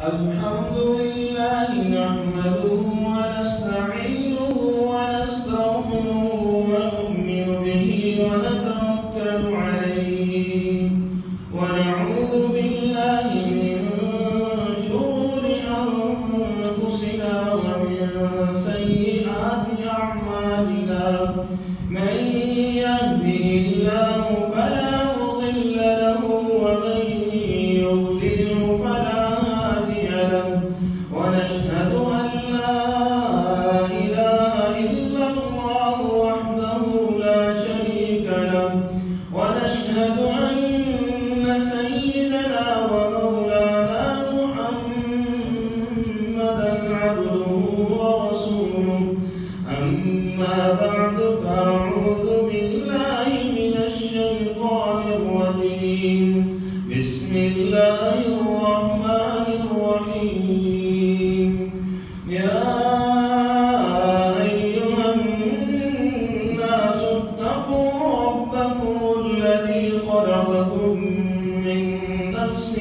الحمد لله نحمده ونستعينه ونستغفره ونؤمن به ونتوكل عليه ونعوذ بالله من شرور أنفسنا ومن سيئات أعمالنا من يهده الله فلا مضل له ومن يضلله فلا هادي له ونشهد أن لا إله إلا الله وحده لا شريك له ونشهد أن سيدنا ومولانا محمدا عبده ورسوله أما بعد فأعوذ بالله من الشيطان الرجيم بسم الله الرحمن الرحيم يا أيها الناس اتقوا ربكم الذي خلقكم من نفس